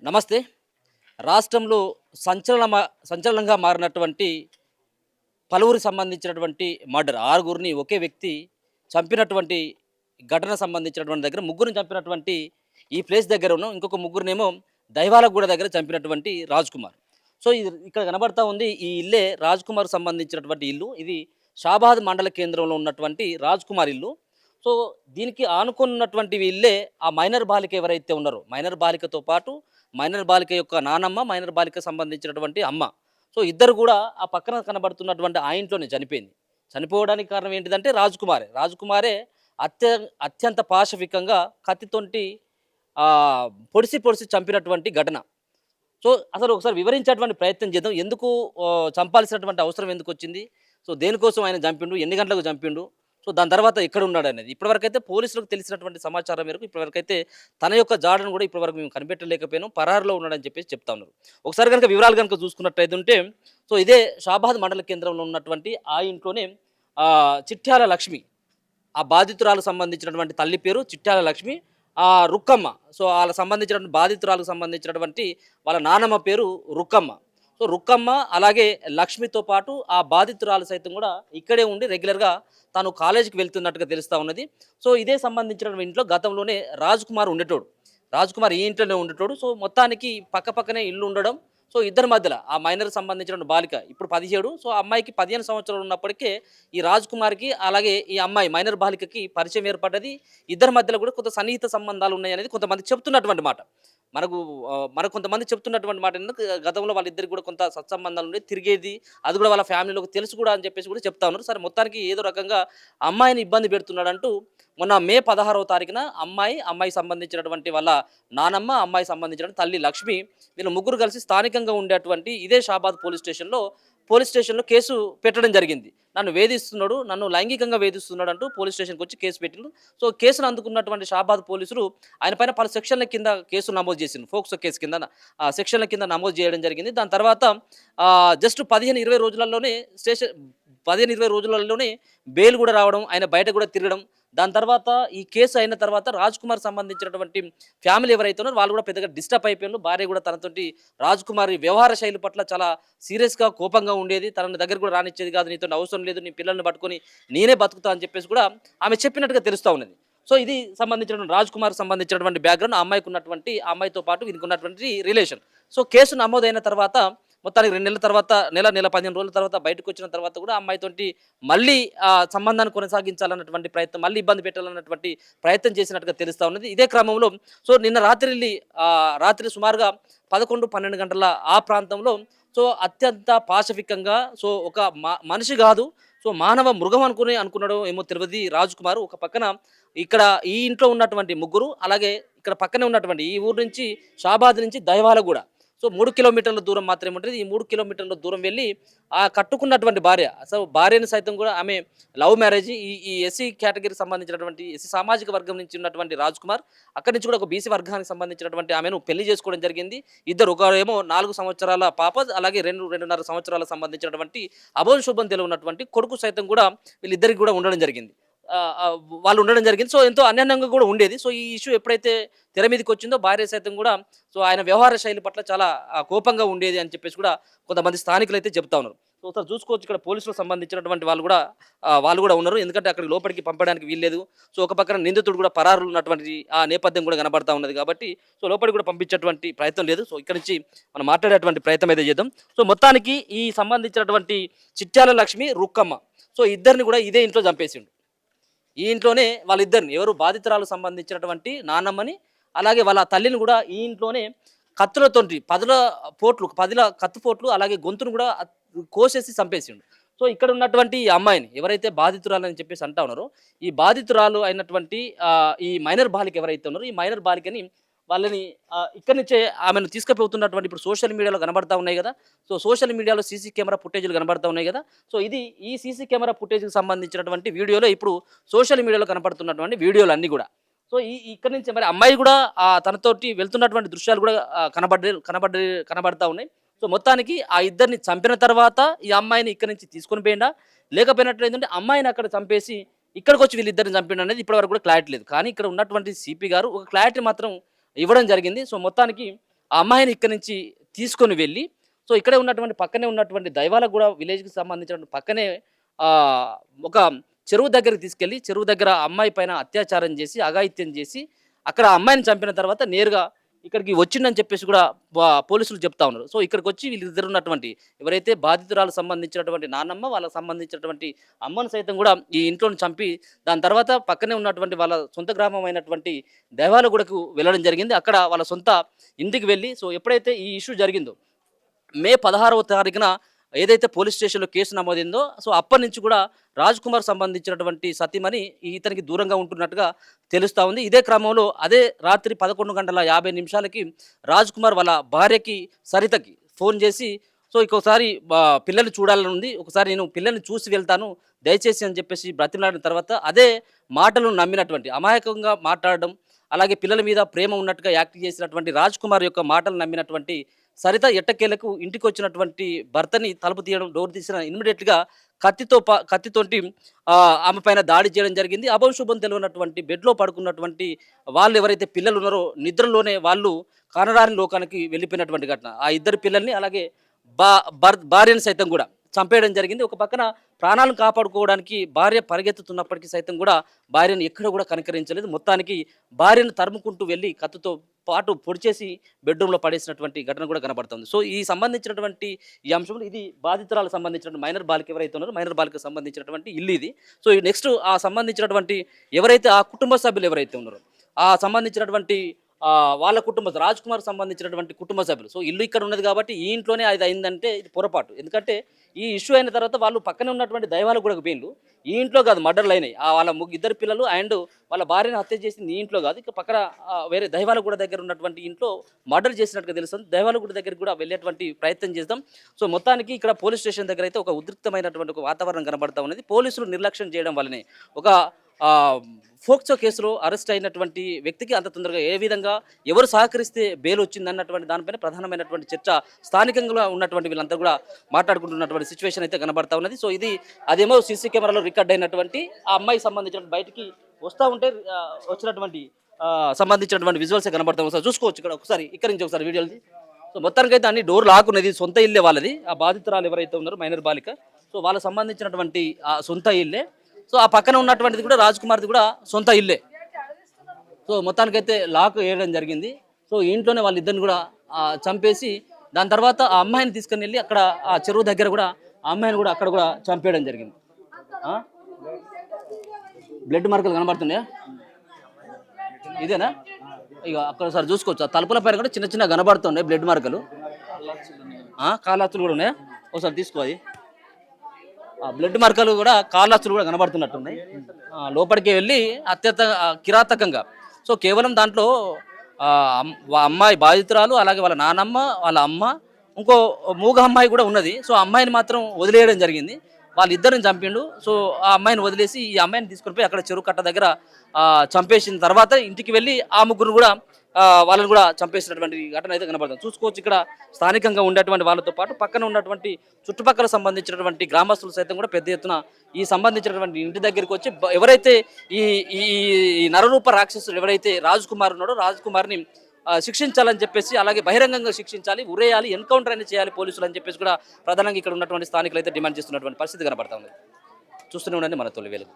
నమస్తే. రాష్ట్రంలో సంచలనంగా మారినటువంటి పలువురికి సంబంధించినటువంటి మర్డర్. ఆరుగురిని ఒకే వ్యక్తి చంపినటువంటి ఘటన సంబంధించినటువంటి దగ్గర ముగ్గురిని చంపినటువంటి ఈ ప్లేస్ దగ్గర ఉన్నాం. ఇంకొక ముగ్గురినేమో దైవాలగూడ దగ్గర చంపినటువంటి రాజ్ కుమార్. సో, ఇది ఇక్కడ కనబడతా ఉంది. ఈ ఇల్లే రాజ్ కుమార్‌కి సంబంధించినటువంటి ఇల్లు. ఇది షాబాద్ మండల కేంద్రంలో ఉన్నటువంటి రాజ్ కుమార్ ఇల్లు. సో, దీనికి ఆనుకున్నటువంటి ఇల్లే ఆ మైనర్ బాలిక ఎవరైతే ఉన్నారో, మైనర్ బాలికతో పాటు మైనర్ బాలిక యొక్క నానమ్మ, మైనర్ బాలికకు సంబంధించినటువంటి అమ్మ. సో, ఇద్దరు గూడా ఆ పక్కన కనబడుతున్నటువంటి ఆ ఇంట్లోనే చనిపోయింది. చనిపోవడానికి కారణం ఏంటిదంటే రాజ్ కుమారే. రాజ్ కుమారే అత్య అత్యంత పాశవికంగా కత్తితోటి పొడిసి పొడిసి చంపినటువంటి ఘటన. సో, అసలు ఒకసారి వివరించేటువంటి ప్రయత్నం చేద్దాం. ఎందుకు చంపాల్సినటువంటి అవసరం ఎందుకొచ్చింది? సో, దేనికోసం ఆయన చంపిండు? ఎన్ని గంటలకు చంపిండు? సో, దాని తర్వాత ఎక్కడున్నాడనేది. ఇప్పటివరకైతే పోలీసులకు తెలిసినటువంటి సమాచారం మేరకు ఇప్పటివరకైతే తన యొక్క జాడను కూడా ఇప్పటివరకు మేము కనిపెట్టలేకపోయాం. పరారులో ఉన్నాడని చెప్పేసి చెప్తా ఉన్నారు. ఒకసారి గనుక వివరాలు గనుక చూసుకున్నట్టయితుంటే, సో, ఇదే షాబాద్ మండల కేంద్రంలో ఉన్నటువంటి ఆ ఇంట్లోనే చిట్యాల లక్ష్మి, ఆ బాధితురాలకు సంబంధించినటువంటి తల్లి పేరు చిట్యాల లక్ష్మి. రుక్కమ్మ. సో, ఆళ్ళకి సంబంధించినటువంటి బాధితురాలకు సంబంధించినటువంటి వాళ్ళ నానమ్మ పేరు రుక్కమ్మ. సో, రుక్కమ్మ అలాగే లక్ష్మితో పాటు ఆ బాధితురాలు సైతం కూడా ఇక్కడే ఉండి రెగ్యులర్‌గా తాను కాలేజీకి వెళ్తున్నట్టుగా తెలుస్తా ఉన్నది. సో, ఇదే సంబంధించినటువంటి ఇంట్లో గతంలోనే రాజ్ కుమార్ ఉండేటోడు. రాజ్ కుమార్ ఈ ఇంట్లోనే ఉండేటోడు. సో, మొత్తానికి పక్కపక్కనే ఇల్లు ఉండడం. సో, ఇద్దరి మధ్యల ఆ మైనర్‌కి సంబంధించిన బాలిక ఇప్పుడు 17. సో, ఆ అమ్మాయికి 15 సంవత్సరాలు ఉన్నప్పటికే ఈ రాజ్ కుమార్‌కి అలాగే ఈ అమ్మాయి మైనర్ బాలికకి పరిచయం ఏర్పడ్డది. ఇద్దరి మధ్యలో కూడా కొంత సన్నిహిత సంబంధాలు ఉన్నాయనేది కొంతమంది చెప్తున్నటువంటి మాట. మనకు కొంతమంది చెప్తున్నటువంటి మాట ఏంటంటే గతంలో వాళ్ళిద్దరికి కూడా కొంత సత్సంబంధాలు ఉండేవి. తిరిగేది. అది కూడా వాళ్ళ ఫ్యామిలీలోకి తెలుసు కూడా అని చెప్పేసి కూడా చెప్తా ఉన్నారు. సరే, మొత్తానికి ఏదో రకంగా అమ్మాయిని ఇబ్బంది పెడుతున్నాడంటూ మొన్న మే 16వ తారీఖున అమ్మాయికి సంబంధించినటువంటి వాళ్ళ నానమ్మ, అమ్మాయికి సంబంధించిన తల్లి లక్ష్మి, వీళ్ళు ముగ్గురు కలిసి స్థానికంగా ఉండేటువంటి ఇదే షాబాద్ పోలీస్ స్టేషన్‌లో కేసు పెట్టడం జరిగింది. నన్ను వేధిస్తున్నాడు, నన్ను లైంగికంగా వేధిస్తున్నాడు అంటూ పోలీస్ స్టేషన్‌కి వచ్చి కేసు పెట్టిండ్రు. సో, కేసును అందుకున్నటువంటి షాబాద్ పోలీసులు ఆయన పైన పలు సెక్షన్ల కింద కేసు నమోదు చేసిండ్రు. ఫోక్సో కేసు కింద సెక్షన్ల కింద నమోదు చేయడం జరిగింది. దాని తర్వాత జస్ట్ 15, 20 రోజులలోనే 15, 20 రోజులలోనే బెయిల్ కూడా రావడం, ఆయన బయట కూడా తిరగడం. దాని తర్వాత ఈ కేసు అయిన తర్వాత రాజ్ కుమార్ సంబంధించినటువంటి ఫ్యామిలీ ఎవరైతే ఉన్నారో వాళ్ళు కూడా పెద్దగా డిస్టర్బ్ అయిపోయారు. భార్య కూడా తనతోటి రాజ్ కుమార్ వ్యవహార శైలి పట్ల చాలా సీరియస్‌గా కోపంగా ఉండేది. తనని దగ్గర కూడా రానిచ్చేది కాదు. నీతోని అవసరం లేదు. నీ పిల్లల్ని పట్టుకొని నేనే బతుకుతా అని చెప్పేసి కూడా ఆమె చెప్పినట్టుగా తెలుస్తా ఉన్నది. సో, ఇది సంబంధించినటువంటి రాజ్ కుమార్‌కి సంబంధించినటువంటి బ్యాక్‌గ్రౌండ్. ఆ అమ్మాయితో పాటు వీనికి ఉన్నటువంటి రిలేషన్. సో, కేసు నమోదైన తర్వాత మొత్తానికి 2 నెలల తర్వాత నెల 15 రోజుల తర్వాత బయటకొచ్చిన తర్వాత కూడా అమ్మాయితోటి మళ్ళీ సంబంధాన్ని కొనసాగించాలన్నటువంటి ప్రయత్నం, మళ్ళీ ఇబ్బంది పెట్టాలన్నటువంటి ప్రయత్నం చేసినట్టుగా తెలుస్తా ఉన్నది. ఇదే క్రమంలో సో, నిన్న రాత్రి సుమారుగా 11, 12 గంటల ఆ ప్రాంతంలో సో, అత్యంత పాశవికంగా సో, ఒక మనిషి గాదు, సో, మానవ మృగం అనుకున్నాడో ఏమో తెలవది రాజ్ కుమార్. ఒక పక్కన ఇక్కడ ఈ ఇంట్లో ఉన్నటువంటి ముగ్గురు, అలాగే ఇక్కడ పక్కనే ఉన్నటువంటి ఈ ఊరు నుంచి షాబాద్ నుంచి దైవాలగూడ. సో, 3 కిలోమీటర్ల దూరం మాత్రమే ఉంటది. ఈ 3 కిలోమీటర్ల దూరం వెళ్లి కట్టుకున్నటువంటి భార్య, సో, భార్యని సైతం కూడా ఆమె లవ్ మ్యారేజ్. ఈ ఎస్సీ కేటగిరీకి సంబంధించినటువంటి ఎస్సీ సామాజిక వర్గం నుంచి ఉన్నటువంటి రాజ్ కుమార్ అక్కడి నుంచి కూడా ఒక బీసీ వర్గానికి సంబంధించినటువంటి ఆమెను పెళ్లి చేసుకోవడం జరిగింది. ఇద్దరు, ఒకరేమో 4 సంవత్సరాల పాప, అలాగే 2.5 సంవత్సరాలకు సంబంధించినటువంటి అభం శుభం తెలియనటువంటి కొడుకు సైతం కూడా వీళ్ళిద్దరికి కూడా ఉండడం జరిగింది. వాళ్ళు ఉండడం జరిగింది. సో, ఎంతో అన్యోన్యంగా కూడా ఉండేది. సో, ఈ ఇష్యూ ఎప్పుడైతే తెర మీదకొచ్చిందో భార్య సైతం కూడా సో, ఆయన వ్యవహార శైలి పట్ల చాలా కోపంగా ఉండేది అని చెప్పేసి కూడా కొంతమంది స్థానికులైతే చెప్తా ఉన్నారు. సో, ఒకసారి చూసుకోవచ్చు, ఇక్కడ పోలీసులకు సంబంధించినటువంటి వాళ్ళు కూడా ఉన్నారు. ఎందుకంటే అక్కడికి లోపలికి పంపడానికి వీల్లేదు. సో, ఒక పక్కన నిందితుడు కూడా పరారులో ఉన్నటువంటి ఆ నేపథ్యం కూడా కనబడతా ఉన్నది కాబట్టి సో, లోపలికి కూడా పంపించేటువంటి ప్రయత్నం లేదు. సో, ఇక్కడ నుంచి మనం మాట్లాడేటువంటి ప్రయత్నం అయితే చేద్దాం. సో, మొత్తానికి ఈ సంబంధించినటువంటి చిట్యాల లక్ష్మి, రుక్కమ్మ, సో, ఇద్దరిని కూడా ఇదే ఇంట్లో చంపేసిండు. ఈ ఇంట్లోనే వాళ్ళిద్దరిని, ఎవరు బాధితురాలకు సంబంధించినటువంటి నానమ్మని, అలాగే వాళ్ళ తల్లిని కూడా ఈ ఇంట్లోనే కత్తులతోటి 10 కత్తిపోట్లు, అలాగే గొంతును కూడా కోసేసి చంపేసిండు. సో, ఇక్కడ ఉన్నటువంటి ఈ అమ్మాయిని ఎవరైతే బాధితురాలని చెప్పేసి అంటా ఉన్నారో, ఈ బాధితురాలు అయినటువంటి ఈ మైనర్ బాలిక ఎవరైతే ఉన్నారో, ఈ మైనర్ బాలికని వాళ్ళని ఇక్కడి నుంచే ఆమెను తీసుకుపోతున్నటువంటి ఇప్పుడు సోషల్ మీడియాలో కనబడతా ఉన్నాయి కదా. సో, సోషల్ మీడియాలో సీసీ కెమెరా ఫుటేజ్‌లు కనబడతా ఉన్నాయి కదా. సో, ఈ సీసీ కెమెరా ఫుటేజ్‌కి సంబంధించినటువంటి వీడియోలో ఇప్పుడు సోషల్ మీడియాలో కనపడుతున్నటువంటి వీడియోలన్నీ కూడా సో, ఇక్కడి నుంచి మరి అమ్మాయి కూడా తనతోటి వెళ్తున్నటువంటి దృశ్యాలు కూడా కనబడతా ఉన్నాయి. సో, మొత్తానికి ఆ ఇద్దరిని చంపిన తర్వాత ఈ అమ్మాయిని ఇక్కడి నుంచి తీసుకొని పోయిండా, లేకపోయినట్లు ఏంటంటే అమ్మాయిని అక్కడ చంపేసి ఇక్కడికొచ్చి వీళ్ళిద్దరిని చంపిండు అనేది ఇప్పటివరకు కూడా క్లారిటీ లేదు. కానీ ఇక్కడ ఉన్నటువంటి సిపి గారు ఒక క్లారిటీ మాత్రం ఇవ్వడం జరిగింది. సో, మొత్తానికి ఆ అమ్మాయిని ఇక్కడి నుంచి తీసుకొని వెళ్ళి సో ఇక్కడే ఉన్నటువంటి పక్కనే ఉన్నటువంటి దైవాలకు కూడా విలేజ్‌కి సంబంధించిన పక్కనే ఒక చెరువు దగ్గరికి తీసుకెళ్ళి చెరువు దగ్గర అమ్మాయి పైన అత్యాచారం చేసి, అఘాయిత్యం చేసి, అక్కడ ఆ అమ్మాయిని చంపిన తర్వాత నేరుగా ఇక్కడికి వచ్చిండని చెప్పేసి కూడా పోలీసులు చెప్తా ఉన్నారు. సో ఇక్కడికొచ్చి వీళ్ళిద్దరు ఉన్నటువంటి ఎవరైతే బాధితురాలకు సంబంధించినటువంటి నాన్నమ్మ, వాళ్ళకి సంబంధించినటువంటి అమ్మను సైతం కూడా ఈ ఇంట్లోని చంపి, దాని తర్వాత పక్కనే ఉన్నటువంటి వాళ్ళ సొంత గ్రామం అయినటువంటి దైవాలగూడకు వెళ్ళడం జరిగింది. అక్కడ వాళ్ళ సొంత ఇంటికి వెళ్ళి సో ఎప్పుడైతే ఈ ఇష్యూ జరిగిందో మే 16వ తారీఖున ఏదైతే పోలీస్ స్టేషన్‌లో కేసు నమోదైందో, సో అప్పటినుంచి కూడా రాజ్ కుమార్ సంబంధించినటువంటి సతీమణి ఇతనికి దూరంగా ఉంటున్నట్టుగా తెలుస్తా ఉంది. ఇదే క్రమంలో అదే రాత్రి 11:50 రాజ్ కుమార్ వాళ్ళ భార్యకి సరితకి ఫోన్ చేసి, సో ఇంకోసారి పిల్లల్ని చూడాలని ఉంది. ఒకసారి నేను పిల్లల్ని చూసి వెళ్తాను. దయచేసి అని చెప్పేసి బ్రతిమలాడిన తర్వాత అదే మాటలను నమ్మినటువంటి అమాయకంగా మాట్లాడడం, అలాగే పిల్లల మీద ప్రేమ ఉన్నట్టుగా యాక్ట్ చేసినటువంటి రాజ్ కుమార్ యొక్క మాటలు నమ్మినటువంటి సరిత ఎట్టకేలకు ఇంటికొచ్చినటువంటి భర్తని తలుపు తీయడం, డోర్ తీసిన ఇమ్మీడియేట్‌గా కత్తితోటి ఆమె పైన దాడి చేయడం జరిగింది. అభం శుభం తెలియనటువంటి బెడ్‌లో పడుకున్నటువంటి వాళ్ళు ఎవరైతే పిల్లలున్నారో నిద్రలోనే వాళ్ళు కానరాని లోకానికి వెళ్ళిపోయినటువంటి ఘటన. ఆ ఇద్దరు పిల్లల్ని అలాగే బా భార్యను సైతం కూడా చంపేయడం జరిగింది. ఒక పక్కన ప్రాణాలను కాపాడుకోవడానికి భార్య పరిగెత్తుతున్నప్పటికీ సైతం కూడా భార్యను ఎక్కడ కూడా కనికరించలేదు. మొత్తానికి భార్యను తరుముకుంటూ వెళ్ళి కత్తితో పాటు పొడిచేసి బెడ్‌రూమ్‌లో పడేసినటువంటి ఘటన కూడా కనబడుతుంది. సో ఈ సంబంధించినటువంటి ఈ అంశంలో ఇది బాధితురాలకు సంబంధించినటువంటి మైనర్ బాలిక ఎవరైతే ఉన్నారో మైనర్ బాలికకు సంబంధించినటువంటి ఇల్లు ఇది. సో ఈ నెక్స్ట్ ఆ సంబంధించినటువంటి ఎవరైతే ఆ కుటుంబ సభ్యులు ఎవరైతే ఉన్నారో ఆ సంబంధించినటువంటి వాళ్ళ రాజ్ కుమార్ సంబంధించినటువంటి కుటుంబ సభ్యులు. సో ఇల్లు ఇక్కడ ఉన్నది కాబట్టి ఈ ఇంట్లోనే అది అయిందంటే ఇది పొరపాటు. ఎందుకంటే ఈ ఇష్యూ అయిన తర్వాత వాళ్ళు పక్కనే ఉన్నటువంటి దైవాలకు కూడా పోయిండ్రు. ఈ ఇంట్లో కాదు మర్డర్‌లు అయినాయి. వాళ్ళ ఇద్దరు పిల్లలు అండ్ వాళ్ళ భార్యను హత్య చేసింది ఈ ఇంట్లో కాదు. ఇక పక్కన వేరే దైవాలగూడ దగ్గర ఉన్నటువంటి ఇంట్లో మర్డర్ చేసినట్టుగా తెలుస్తుంది. దైవాలగూడ దగ్గరికి కూడా వెళ్ళేటువంటి ప్రయత్నం చేద్దాం. సో మొత్తానికి ఇక్కడ పోలీస్ స్టేషన్ దగ్గర అయితే ఒక ఉద్రిక్తమైనటువంటి ఒక వాతావరణం కనబడతా ఉన్నది. పోలీసులు నిర్లక్ష్యం చేయడం వల్లనే ఒక ఫోక్సో కేసులో అరెస్ట్ అయినటువంటి వ్యక్తికి అంత తొందరగా ఏ విధంగా ఎవరు సహకరిస్తే బెయిల్ వచ్చిందన్నటువంటి దానిపైన ప్రధానమైనటువంటి చర్చ స్థానికంగా ఉన్నటువంటి వీళ్ళంతా కూడా మాట్లాడుకుంటున్నటువంటి సిచ్యువేషన్ అయితే కనబడతా ఉన్నది. సో ఇది అదేమో సీసీ కెమెరాలో రికార్డ్ అయినటువంటి ఆ అమ్మాయికి సంబంధించిన బయటికి వస్తూ ఉంటే వచ్చినటువంటి సంబంధించినటువంటి విజువల్సే కనబడతా ఉంది. చూసుకోవచ్చు ఇక్కడ ఒకసారి ఇక్కడ నుంచి ఒకసారి వీడియోలు. సో మొత్తానికి అయితే అన్ని డోర్ లాక్ ఉన్నది. సొంత ఇల్లే వాళ్ళది. ఆ బాధితురాలు ఎవరైతే ఉన్నారో మైనర్ బాలిక సో వాళ్ళకి సంబంధించినటువంటి సొంత ఇల్లే. సో ఆ పక్కన ఉన్నటువంటిది కూడా రాజ్ కుమార్ది కూడా సొంత ఇల్లే. సో మొత్తానికైతే లాక్ వేయడం జరిగింది. సో ఇంట్లోనే వాళ్ళిద్దరిని కూడా చంపేసి దాని తర్వాత ఆ అమ్మాయిని తీసుకుని వెళ్ళి అక్కడ ఆ చెరువు దగ్గర కూడా ఆ అమ్మాయిని కూడా అక్కడ కూడా చంపేయడం జరిగింది. బ్లడ్ మార్కులు కనబడుతున్నాయా? ఇదేనా? ఇక అక్కడ సార్ చూసుకోవచ్చు. ఆ తలుపుల పైన కూడా చిన్న చిన్న కనబడుతున్నాయి బ్లడ్ మార్కులు. కాళ్ళచ్చులు కూడా ఉన్నాయా? ఒకసారి తీసుకో. అది బ్లడ్ మార్కలు కూడా కాళ్ళచ్చులు కూడా కనబడుతున్నట్టున్నాయి. లోపలికి వెళ్ళి అత్యంత కిరాతకంగా సో కేవలం దాంట్లో అమ్మాయి బాధితురాలు అలాగే వాళ్ళ నానమ్మ వాళ్ళ అమ్మ ఇంకో మూగ అమ్మాయి కూడా ఉన్నది. సో అమ్మాయిని మాత్రం వదిలేయడం జరిగింది. వాళ్ళిద్దరిని చంపిండు. సో ఆ అమ్మాయిని వదిలేసి ఈ అమ్మాయిని తీసుకొని పోయి అక్కడ చెరువు కట్ట దగ్గర చంపేసిన తర్వాత ఇంటికి వెళ్ళి ఆ ముగ్గురు కూడా వాళ్ళని కూడా చంపేసినటువంటి ఘటన అయితే కనబడుతుంది. చూసుకోవచ్చు ఇక్కడ స్థానికంగా ఉండేటువంటి వాళ్ళతో పాటు పక్కన ఉన్నటువంటి చుట్టుపక్కల సంబంధించినటువంటి గ్రామస్తులు సైతం కూడా పెద్ద ఎత్తున ఈ సంబంధించినటువంటి ఇంటి దగ్గరికి వచ్చి ఎవరైతే ఈ ఈ నరరూప రాక్షసుడు ఎవరైతే రాజ్ కుమార్ ఉన్నాడో రాజ్ కుమార్ని శిక్షించాలని చెప్పేసి అలాగే బహిరంగంగా శిక్షించాలి, ఉరేయాలి, ఎన్కౌంటర్ అని చేయాలి పోలీసులు అని చెప్పేసి కూడా ప్రధానంగా ఇక్కడ ఉన్నటువంటి స్థానికులు అయితే డిమాండ్ చేస్తున్నటువంటి పరిస్థితి కనబడతా ఉంది. చూస్తూనే ఉండండి మన తొలి వెలుగు.